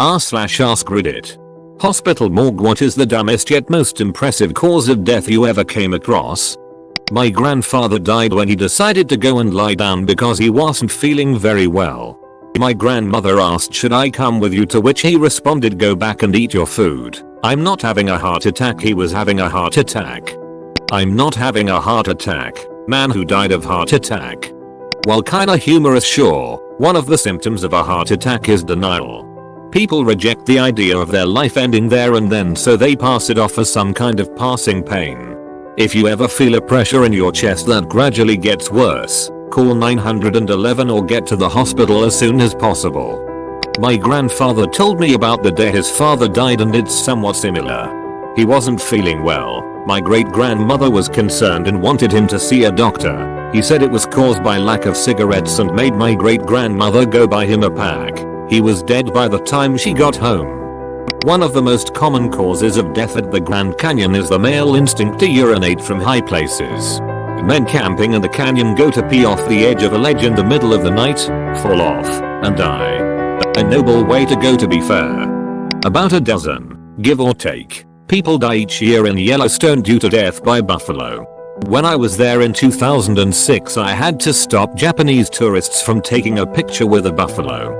r/AskReddit. Hospital morgue. What is the dumbest yet most impressive cause of death you ever came across? My grandfather died when he decided to go and lie down because he wasn't feeling very well. My grandmother asked, should I come with you, to which he responded, go back and eat your food. I'm not having a heart attack. He was having a heart attack. I'm not having a heart attack. Man who died of heart attack. While kinda humorous, sure, one of the symptoms of a heart attack is denial. People reject the idea of their life ending there and then, so they pass it off as some kind of passing pain. If you ever feel a pressure in your chest that gradually gets worse, call 911 or get to the hospital as soon as possible. My grandfather told me about the day his father died, and it's somewhat similar. He wasn't feeling well. My great-grandmother was concerned and wanted him to see a doctor. He said it was caused by lack of cigarettes and made my great-grandmother go buy him a pack. He was dead by the time she got home. One of the most common causes of death at the Grand Canyon is the male instinct to urinate from high places. Men camping in the canyon go to pee off the edge of a ledge in the middle of the night, fall off, and die. A noble way to go, to be fair. About a dozen, give or take, people die each year in Yellowstone due to death by buffalo. When I was there in 2006, I had to stop Japanese tourists from taking a picture with a buffalo.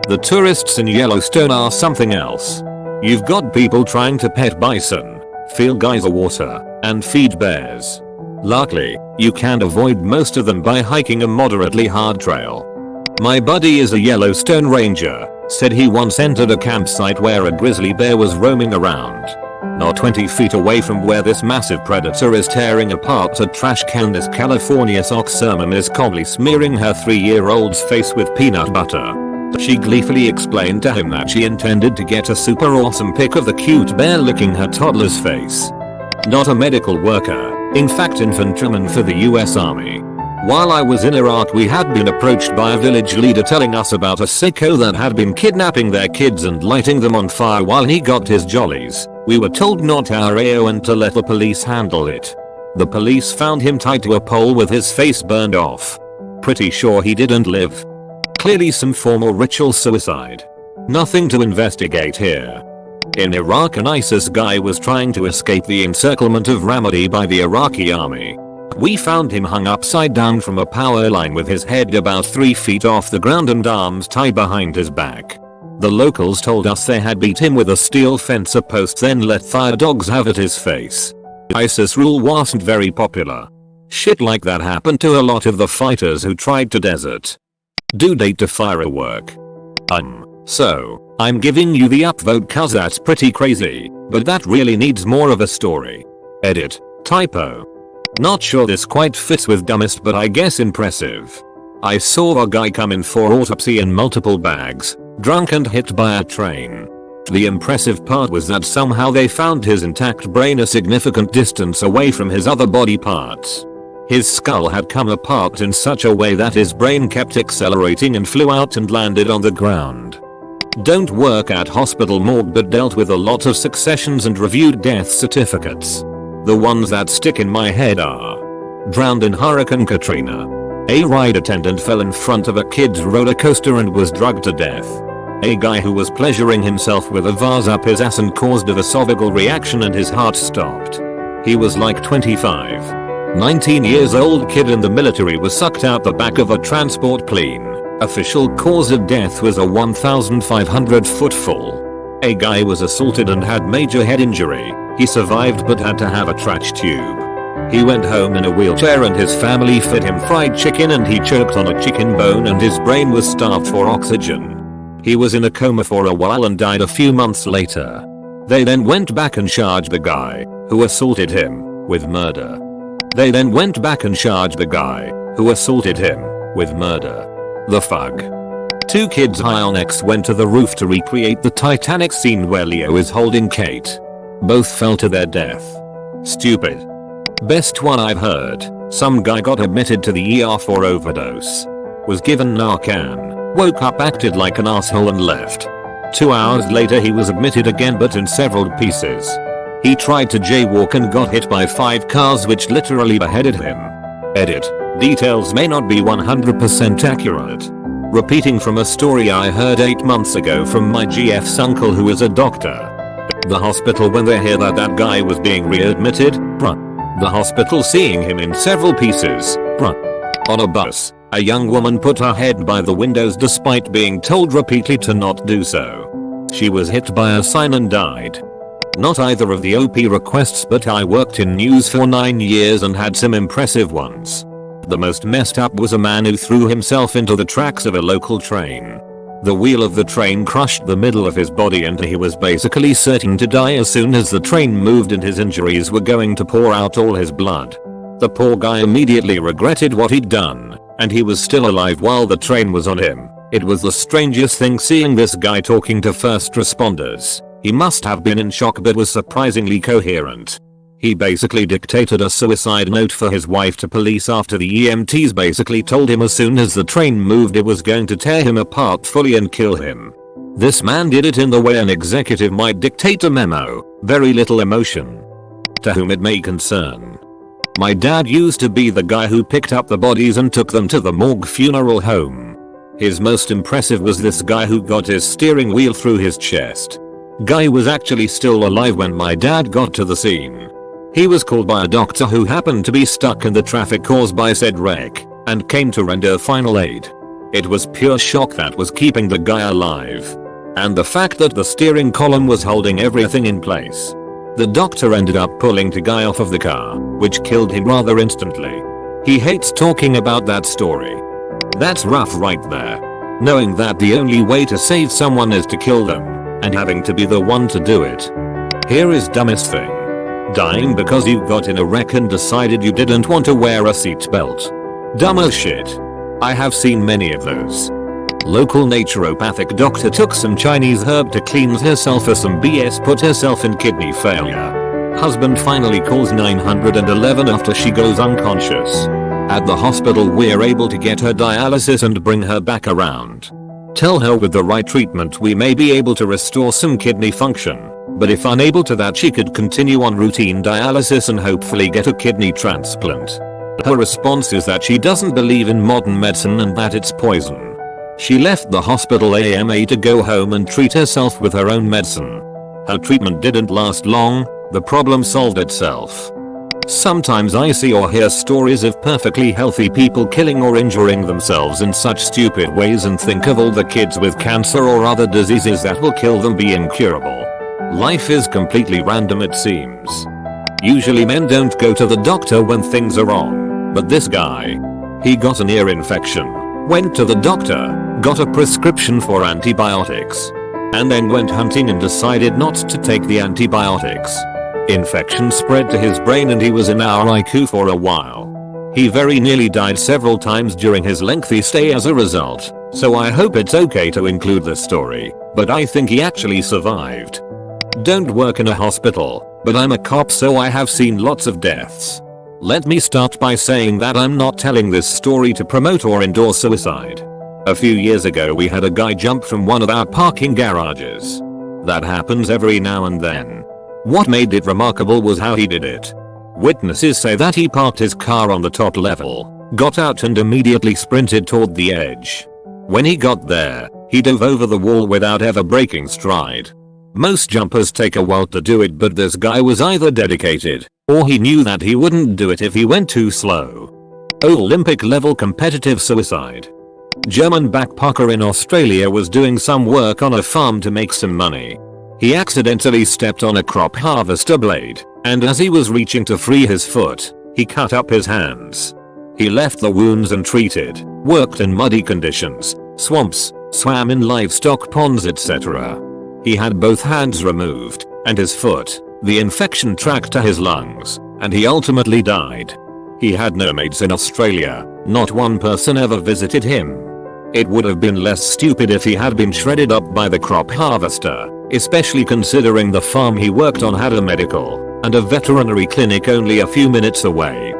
The tourists in Yellowstone are something else. You've got people trying to pet bison, fill geyser water, and feed bears. Luckily, you can avoid most of them by hiking a moderately hard trail. My buddy is a Yellowstone ranger, said he once entered a campsite where a grizzly bear was roaming around. Not 20 feet away from where this massive predator is tearing apart a trash can, this California socksermon is calmly smearing her 3-year-old's face with peanut butter. She gleefully explained to him that she intended to get a super awesome pic of the cute bear licking her toddler's face. Not a medical worker, in fact infantryman for the US Army. While I was in Iraq, we had been approached by a village leader telling us about a sicko that had been kidnapping their kids and lighting them on fire while he got his jollies. We were told not our AO and to let the police handle it. The police found him tied to a pole with his face burned off. Pretty sure he didn't live. Clearly some formal ritual suicide. Nothing to investigate here. In Iraq, an ISIS guy was trying to escape the encirclement of Ramadi by the Iraqi army. We found him hung upside down from a power line with his head about 3 feet off the ground and arms tied behind his back. The locals told us they had beat him with a steel fence post, then let fire dogs have at his face. ISIS rule wasn't very popular. Shit like that happened to a lot of the fighters who tried to desert. Due date to firework. So, I'm giving you the upvote cause that's pretty crazy, but that really needs more of a story. Edit. Typo. Not sure this quite fits with dumbest, but I guess impressive. I saw a guy come in for autopsy in multiple bags, drunk and hit by a train. The impressive part was that somehow they found his intact brain a significant distance away from his other body parts. His skull had come apart in such a way that his brain kept accelerating and flew out and landed on the ground. Don't work at hospital morgue, but dealt with a lot of successions and reviewed death certificates. The ones that stick in my head are: drowned in Hurricane Katrina. A ride attendant fell in front of a kid's roller coaster and was drugged to death. A guy who was pleasuring himself with a vase up his ass and caused a esophageal reaction and his heart stopped. He was like 25. 19 years old kid in the military was sucked out the back of a transport plane. Official cause of death was a 1,500-foot fall. A guy was assaulted and had major head injury. He survived but had to have a trach tube. He went home in a wheelchair and his family fed him fried chicken and he choked on a chicken bone and his brain was starved for oxygen. He was in a coma for a while and died a few months later. They then went back and charged the guy who assaulted him with murder. The fuck? 2 kids high on X went to the roof to recreate the Titanic scene where Leo is holding Kate. Both fell to their death. Stupid. Best one I've heard. Some guy got admitted to the ER for overdose. Was given Narcan, woke up, acted like an asshole and left. 2 hours later he was admitted again but in several pieces. He tried to jaywalk and got hit by 5 cars which literally beheaded him. Edit. Details may not be 100% accurate. Repeating from a story I heard 8 months ago from my GF's uncle who is a doctor. The hospital when they hear that guy was being readmitted, bruh. The hospital seeing him in several pieces, bruh. On a bus, a young woman put her head by the windows despite being told repeatedly to not do so. She was hit by a sign and died. Not either of the OP requests, but I worked in news for 9 years and had some impressive ones. The most messed up was a man who threw himself into the tracks of a local train. The wheel of the train crushed the middle of his body and he was basically certain to die as soon as the train moved and his injuries were going to pour out all his blood. The poor guy immediately regretted what he'd done, and he was still alive while the train was on him. It was the strangest thing seeing this guy talking to first responders. He must have been in shock but was surprisingly coherent. He basically dictated a suicide note for his wife to police after the EMTs basically told him as soon as the train moved it was going to tear him apart fully and kill him. This man did it in the way an executive might dictate a memo, very little emotion. To whom it may concern. My dad used to be the guy who picked up the bodies and took them to the morgue funeral home. His most impressive was this guy who got his steering wheel through his chest. Guy was actually still alive when my dad got to the scene. He was called by a doctor who happened to be stuck in the traffic caused by said wreck, and came to render final aid. It was pure shock that was keeping the guy alive. And the fact that the steering column was holding everything in place. The doctor ended up pulling the guy off of the car, which killed him rather instantly. He hates talking about that story. That's rough right there. Knowing that the only way to save someone is to kill them, and having to be the one to do it. Here is dumbest thing. Dying because you got in a wreck and decided you didn't want to wear a seatbelt. Dumb as shit. I have seen many of those. Local naturopathic doctor took some Chinese herb to cleanse herself for some BS, put herself in kidney failure. Husband finally calls 911 after she goes unconscious. At the hospital we're able to get her dialysis and bring her back around. Tell her with the right treatment we may be able to restore some kidney function. But if unable to that she could continue on routine dialysis and hopefully get a kidney transplant. Her response is that she doesn't believe in modern medicine and that it's poison. She left the hospital AMA to go home and treat herself with her own medicine. Her treatment didn't last long, the problem solved itself. Sometimes I see or hear stories of perfectly healthy people killing or injuring themselves in such stupid ways and think of all the kids with cancer or other diseases that will kill them being incurable. Life is completely random it seems. Usually men don't go to the doctor when things are wrong, but this guy. He got an ear infection, went to the doctor, got a prescription for antibiotics, and then went hunting and decided not to take the antibiotics. Infection spread to his brain and he was in our ICU for a while. He very nearly died several times during his lengthy stay as a result, so I hope it's okay to include this story, but I think he actually survived. Don't work in a hospital, but I'm a cop so I have seen lots of deaths. Let me start by saying that I'm not telling this story to promote or endorse suicide. A few years ago we had a guy jump from one of our parking garages. That happens every now and then. What made it remarkable was how he did it. Witnesses say that he parked his car on the top level, got out and immediately sprinted toward the edge. When he got there, he dove over the wall without ever breaking stride. Most jumpers take a while to do it, but this guy was either dedicated, or he knew that he wouldn't do it if he went too slow. Olympic level competitive suicide. German backpacker in Australia was doing some work on a farm to make some money. He accidentally stepped on a crop harvester blade, and as he was reaching to free his foot, he cut up his hands. He left the wounds untreated, worked in muddy conditions, swamps, swam in livestock ponds etc. He had both hands removed, and his foot, the infection tracked to his lungs, and he ultimately died. He had no mates in Australia, not one person ever visited him. It would have been less stupid if he had been shredded up by the crop harvester, especially considering the farm he worked on had a medical and a veterinary clinic only a few minutes away.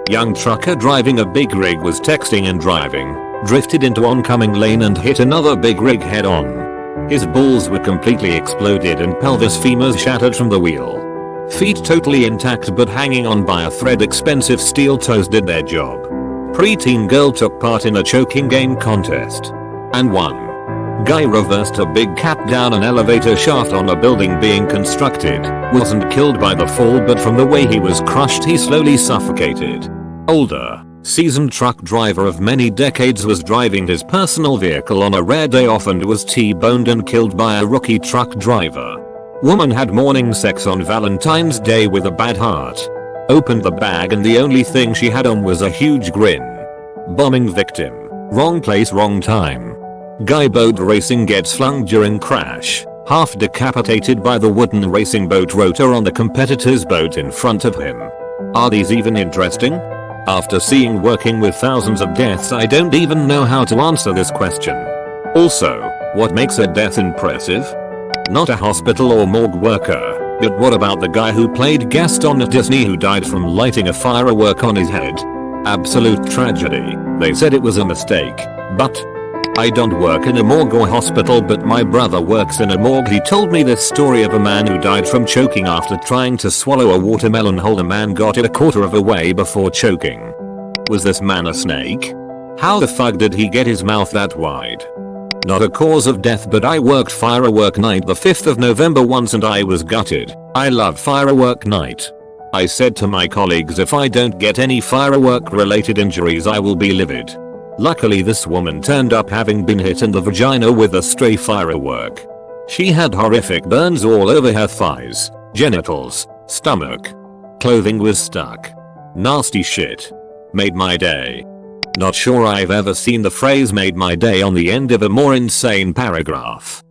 Young trucker driving a big rig was texting and driving, drifted into oncoming lane and hit another big rig head on. His balls were completely exploded and pelvis femurs shattered from the wheel. Feet totally intact but hanging on by a thread. Expensive steel toes did their job. Preteen girl took part in a choking game contest. And 1. Guy reversed a big cat down an elevator shaft on a building being constructed. Wasn't killed by the fall, but from the way he was crushed he slowly suffocated. Older, seasoned truck driver of many decades was driving his personal vehicle on a rare day off and was T-boned and killed by a rookie truck driver. Woman had morning sex on Valentine's Day with a bad heart. Opened the bag and the only thing she had on was a huge grin. Bombing victim. Wrong place, wrong time. Guy boat racing gets flung during crash. Half decapitated by the wooden racing boat rotor on the competitor's boat in front of him. Are these even interesting? After seeing working with thousands of deaths, I don't even know how to answer this question. Also, what makes a death impressive? Not a hospital or morgue worker, but what about the guy who played Gaston at Disney who died from lighting a firework on his head? Absolute tragedy. They said it was a mistake, but I don't work in a morgue or hospital, but my brother works in a morgue. He told me this story of a man who died from choking after trying to swallow a watermelon whole. The man got it a quarter of a way before choking. Was this man a snake? How the fuck did he get his mouth that wide? Not a cause of death, but I worked firework night the 5th of November once and I was gutted. I love firework night. I said to my colleagues, if I don't get any firework related injuries I will be livid. Luckily this woman turned up having been hit in the vagina with a stray firework. She had horrific burns all over her thighs, genitals, stomach. Clothing was stuck. Nasty shit. Made my day. Not sure I've ever seen the phrase "made my day" on the end of a more insane paragraph.